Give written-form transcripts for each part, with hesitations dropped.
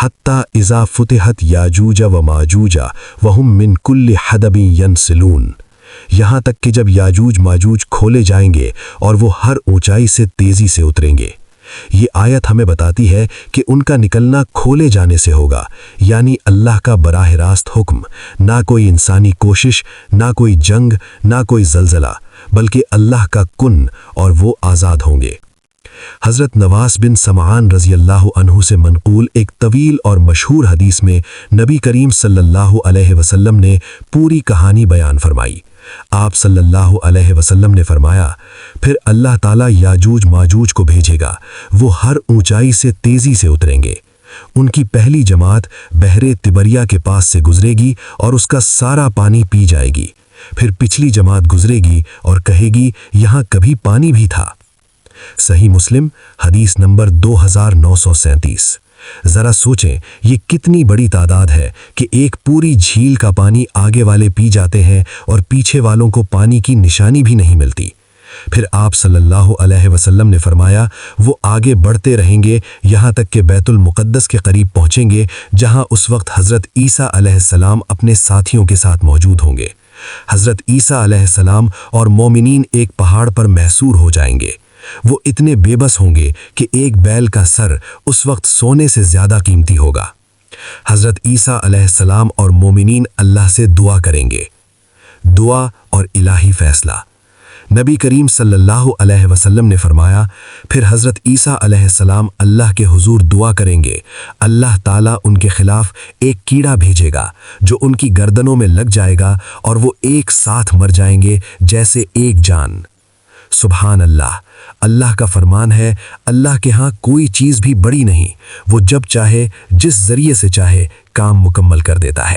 حتی اذا فتحت یاجوج و ماجوج وہم من کل حدب ینسلون، یہاں تک کہ جب یاجوج ماجوج کھولے جائیں گے اور وہ ہر اونچائی سے تیزی سے اتریں گے۔ یہ آیت ہمیں بتاتی ہے کہ ان کا نکلنا کھولے جانے سے ہوگا، یعنی اللہ کا براہ راست حکم، نہ کوئی انسانی کوشش، نہ کوئی جنگ، نہ کوئی زلزلہ، بلکہ اللہ کا کن، اور وہ آزاد ہوں گے۔ حضرت نواس بن سمعان رضی اللہ عنہ سے منقول ایک طویل اور مشہور حدیث میں نبی کریم صلی اللہ علیہ وسلم نے پوری کہانی بیان فرمائی۔ آپ صلی اللہ علیہ وسلم نے فرمایا، پھر اللہ تعالیٰ یاجوج ماجوج کو بھیجے گا، وہ ہر اونچائی سے تیزی سے اتریں گے۔ ان کی پہلی جماعت بحر تبریہ کے پاس سے گزرے گی اور اس کا سارا پانی پی جائے گی۔ پھر پچھلی جماعت گزرے گی اور کہے گی یہاں کبھی پانی بھی تھا۔ صحیح مسلم حدیث نمبر 2937۔ ذرا سوچیں یہ کتنی بڑی تعداد ہے کہ ایک پوری جھیل کا پانی آگے والے پی جاتے ہیں اور پیچھے والوں کو پانی کی نشانی بھی نہیں ملتی۔ پھر آپ صلی اللہ علیہ وسلم نے فرمایا وہ آگے بڑھتے رہیں گے یہاں تک کہ بیت المقدس کے قریب پہنچیں گے، جہاں اس وقت حضرت عیسیٰ علیہ السلام اپنے ساتھیوں کے ساتھ موجود ہوں گے۔ حضرت عیسیٰ علیہ السلام اور مومنین ایک پہاڑ پر محصور ہو جائیں گے۔ وہ اتنے بے بس ہوں گے کہ ایک بیل کا سر اس وقت سونے سے زیادہ قیمتی ہوگا۔ حضرت عیسیٰ علیہ السلام اور مومنین اللہ سے دعا کریں گے۔ دعا اور الہی فیصلہ۔ نبی کریم صلی اللہ علیہ وسلم نے فرمایا، پھر حضرت عیسیٰ علیہ السلام اللہ کے حضور دعا کریں گے، اللہ تعالیٰ ان کے خلاف ایک کیڑا بھیجے گا جو ان کی گردنوں میں لگ جائے گا اور وہ ایک ساتھ مر جائیں گے جیسے ایک جان۔ سبحان اللہ، اللہ کا فرمان ہے، اللہ کے ہاں کوئی چیز بھی بڑی نہیں، وہ جب چاہے جس ذریعے سے چاہے کام مکمل کر دیتا ہے۔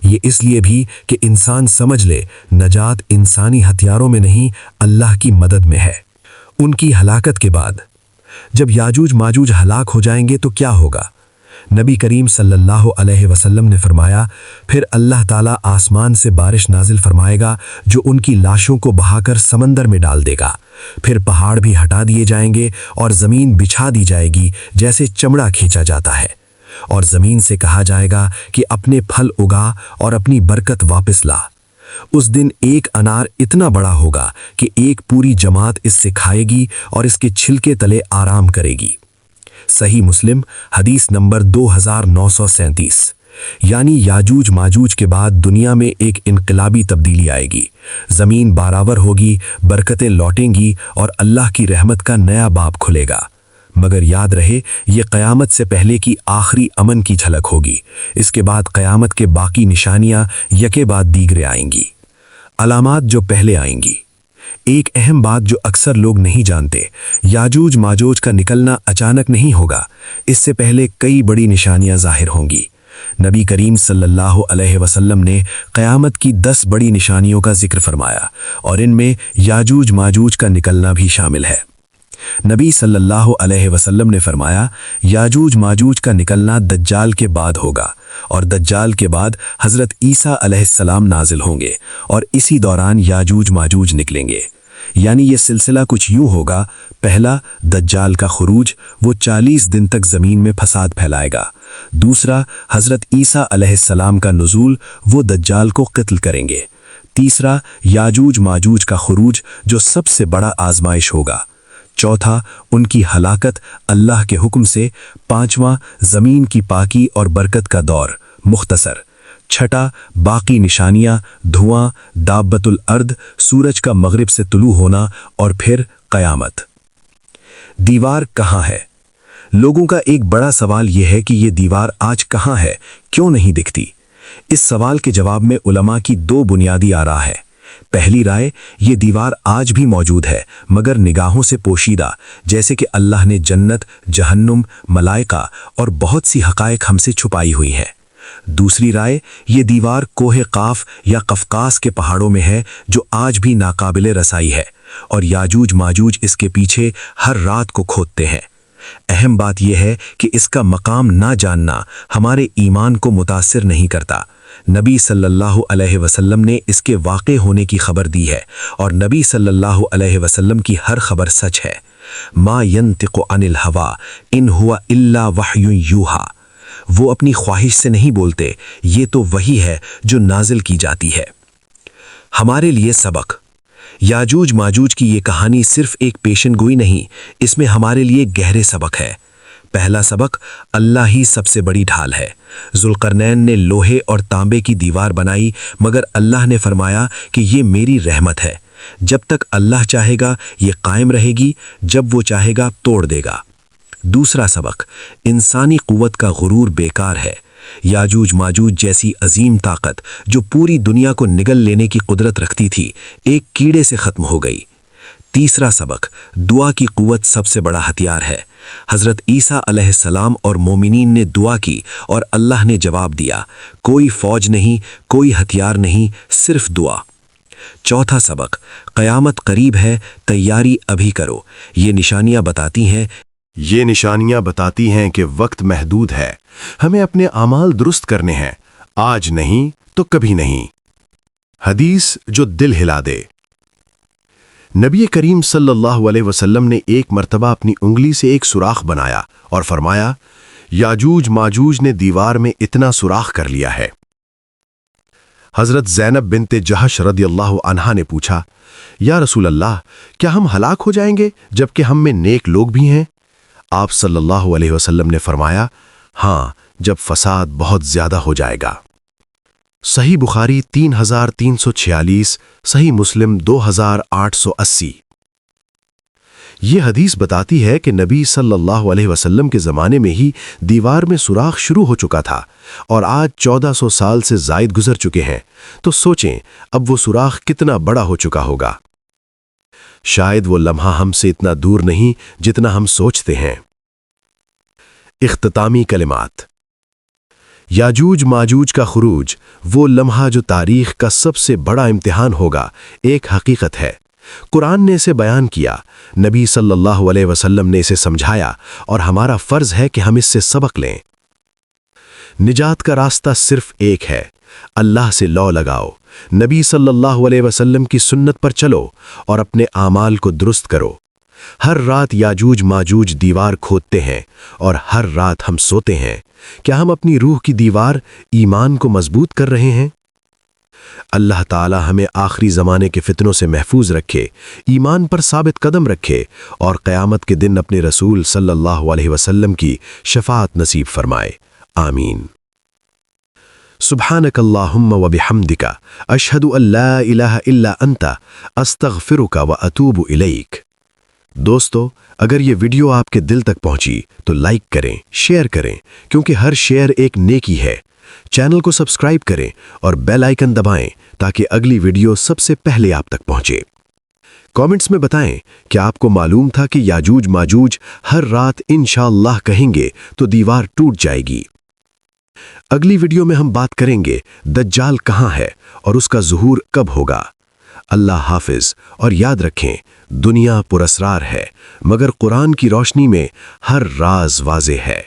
یہ اس لیے بھی کہ انسان سمجھ لے نجات انسانی ہتھیاروں میں نہیں، اللہ کی مدد میں ہے۔ ان کی ہلاکت کے بعد جب یاجوج ماجوج ہلاک ہو جائیں گے تو کیا ہوگا؟ نبی کریم صلی اللہ علیہ وسلم نے فرمایا، پھر اللہ تعالیٰ آسمان سے بارش نازل فرمائے گا جو ان کی لاشوں کو بہا کر سمندر میں ڈال دے گا۔ پھر پہاڑ بھی ہٹا دیے جائیں گے اور زمین بچھا دی جائے گی جیسے چمڑا کھینچا جاتا ہے، اور زمین سے کہا جائے گا کہ اپنے پھل اگا اور اپنی برکت واپس لا۔ اس دن ایک انار اتنا بڑا ہوگا کہ ایک پوری جماعت اس سے کھائے گی اور اس کے چھلکے تلے آرام کرے گی۔ صحیح مسلم حدیث نمبر 2937۔ یعنی یاجوج ماجوج کے بعد دنیا میں ایک انقلابی تبدیلی آئے گی، زمین باراور ہوگی، برکتیں لوٹیں گی اور اللہ کی رحمت کا نیا باب کھلے گا۔ مگر یاد رہے یہ قیامت سے پہلے کی آخری امن کی جھلک ہوگی، اس کے بعد قیامت کے باقی نشانیاں یکے بعد دیگرے آئیں گی۔ علامات جو پہلے آئیں گی۔ ایک اہم بات جو اکثر لوگ نہیں جانتے، یاجوج ماجوج کا نکلنا اچانک نہیں ہوگا، اس سے پہلے کئی بڑی نشانیاں ظاہر ہوں گی۔ نبی کریم صلی اللہ علیہ وسلم نے قیامت کی 10 بڑی نشانیوں کا ذکر فرمایا، اور ان میں یاجوج ماجوج کا نکلنا بھی شامل ہے۔ نبی صلی اللہ علیہ وسلم نے فرمایا، یاجوج ماجوج کا نکلنا دجال کے بعد ہوگا، اور دجال کے بعد حضرت عیسیٰ علیہ السلام نازل ہوں گے، اور اسی دوران یاجوج ماجوج نکلیں گے۔ یعنی یہ سلسلہ کچھ یوں ہوگا، پہلا دجال کا خروج، وہ 40 دن تک زمین میں فساد پھیلائے گا۔ دوسرا حضرت عیسیٰ علیہ السلام کا نزول، وہ دجال کو قتل کریں گے۔ تیسرا یاجوج ماجوج کا خروج جو سب سے بڑا آزمائش ہوگا۔ چوتھا ان کی ہلاکت اللہ کے حکم سے۔ پانچواں زمین کی پاکی اور برکت کا دور مختصر۔ چھٹا باقی نشانیاں، دھواں، دابت الارض، سورج کا مغرب سے طلوع ہونا، اور پھر قیامت۔ دیوار کہاں ہے؟ لوگوں کا ایک بڑا سوال یہ ہے کہ یہ دیوار آج کہاں ہے، کیوں نہیں دکھتی؟ اس سوال کے جواب میں علماء کی 2 بنیادی آراء ہیں۔ پہلی رائے، یہ دیوار آج بھی موجود ہے مگر نگاہوں سے پوشیدہ، جیسے کہ اللہ نے جنت، جہنم، ملائکہ اور بہت سی حقائق ہم سے چھپائی ہوئی ہیں۔ دوسری رائے، یہ دیوار کوہ قاف یا قفقاز کے پہاڑوں میں ہے جو آج بھی ناقابل رسائی ہے، اور یاجوج ماجوج اس کے پیچھے ہر رات کو کھودتے ہیں۔ اہم بات یہ ہے کہ اس کا مقام نہ جاننا ہمارے ایمان کو متاثر نہیں کرتا۔ نبی صلی اللہ علیہ وسلم نے اس کے واقع ہونے کی خبر دی ہے، اور نبی صلی اللہ علیہ وسلم کی ہر خبر سچ ہے۔ ما ینطق عن الہوا ان ہوا الا وحی یوحا۔ وہ اپنی خواہش سے نہیں بولتے، یہ تو وہی ہے جو نازل کی جاتی ہے۔ ہمارے لیے سبق: یاجوج ماجوج کی یہ کہانی صرف ایک پیشن گوئی نہیں، اس میں ہمارے لیے گہرے سبق ہے۔ پہلا سبق: اللہ ہی سب سے بڑی ڈھال ہے۔ ذوالقرنین نے لوہے اور تانبے کی دیوار بنائی، مگر اللہ نے فرمایا کہ یہ میری رحمت ہے، جب تک اللہ چاہے گا یہ قائم رہے گی، جب وہ چاہے گا توڑ دے گا۔ دوسرا سبق: انسانی قوت کا غرور بیکار ہے۔ یاجوج ماجوج جیسی عظیم طاقت جو پوری دنیا کو نگل لینے کی قدرت رکھتی تھی، ایک کیڑے سے ختم ہو گئی۔ تیسرا سبق: دعا کی قوت سب سے بڑا ہتھیار ہے۔ حضرت عیسیٰ علیہ السلام اور مومنین نے دعا کی اور اللہ نے جواب دیا۔ کوئی فوج نہیں، کوئی ہتھیار نہیں، صرف دعا۔ چوتھا سبق: قیامت قریب ہے، تیاری ابھی کرو۔ یہ نشانیاں بتاتی ہیں کہ وقت محدود ہے، ہمیں اپنے اعمال درست کرنے ہیں، آج نہیں تو کبھی نہیں۔ حدیث جو دل ہلا دے۔ نبی کریم صلی اللہ علیہ وسلم نے ایک مرتبہ اپنی انگلی سے ایک سوراخ بنایا اور فرمایا، یاجوج ماجوج نے دیوار میں اتنا سوراخ کر لیا ہے۔ حضرت زینب بنت جہش رضی اللہ عنہا نے پوچھا، یا رسول اللہ، کیا ہم ہلاک ہو جائیں گے جبکہ ہم میں نیک لوگ بھی ہیں؟ آپ صلی اللہ علیہ وسلم نے فرمایا، ہاں، جب فساد بہت زیادہ ہو جائے گا۔ صحیح بخاری 3346، صحیح مسلم 2880۔ یہ حدیث بتاتی ہے کہ نبی صلی اللہ علیہ وسلم کے زمانے میں ہی دیوار میں سوراخ شروع ہو چکا تھا، اور آج 1400 سال سے زائد گزر چکے ہیں، تو سوچیں اب وہ سوراخ کتنا بڑا ہو چکا ہوگا۔ شاید وہ لمحہ ہم سے اتنا دور نہیں جتنا ہم سوچتے ہیں۔ اختتامی کلمات۔ یاجوج ماجوج کا خروج، وہ لمحہ جو تاریخ کا سب سے بڑا امتحان ہوگا، ایک حقیقت ہے۔ قرآن نے اسے بیان کیا، نبی صلی اللہ علیہ وسلم نے اسے سمجھایا، اور ہمارا فرض ہے کہ ہم اس سے سبق لیں۔ نجات کا راستہ صرف ایک ہے، اللہ سے لو لگاؤ، نبی صلی اللہ علیہ وسلم کی سنت پر چلو اور اپنے اعمال کو درست کرو۔ ہر رات یاجوج ماجوج دیوار کھودتے ہیں، اور ہر رات ہم سوتے ہیں۔ کیا ہم اپنی روح کی دیوار ایمان کو مضبوط کر رہے ہیں؟ اللہ تعالی ہمیں آخری زمانے کے فتنوں سے محفوظ رکھے، ایمان پر ثابت قدم رکھے، اور قیامت کے دن اپنے رسول صلی اللہ علیہ وسلم کی شفاعت نصیب فرمائے، آمین۔ سبحانک اللہم و بحمدک، اشہد ان لا الہ الا انت، استغفرک و اتوب الیک۔ دوستو، اگر یہ ویڈیو آپ کے دل تک پہنچی تو لائک کریں، شیئر کریں، کیونکہ ہر شیئر ایک نیکی ہے۔ چینل کو سبسکرائب کریں اور بیل آئیکن دبائیں تاکہ اگلی ویڈیو سب سے پہلے آپ تک پہنچے۔ کامنٹس میں بتائیں کہ آپ کو معلوم تھا کہ یاجوج ماجوج ہر رات انشاءاللہ کہیں گے تو دیوار ٹوٹ جائے گی۔ اگلی ویڈیو میں ہم بات کریں گے دجال کہاں ہے اور اس کا ظہور کب ہوگا۔ اللہ حافظ، اور یاد رکھیں، دنیا پراسرار ہے، مگر قرآن کی روشنی میں ہر راز واضح ہے۔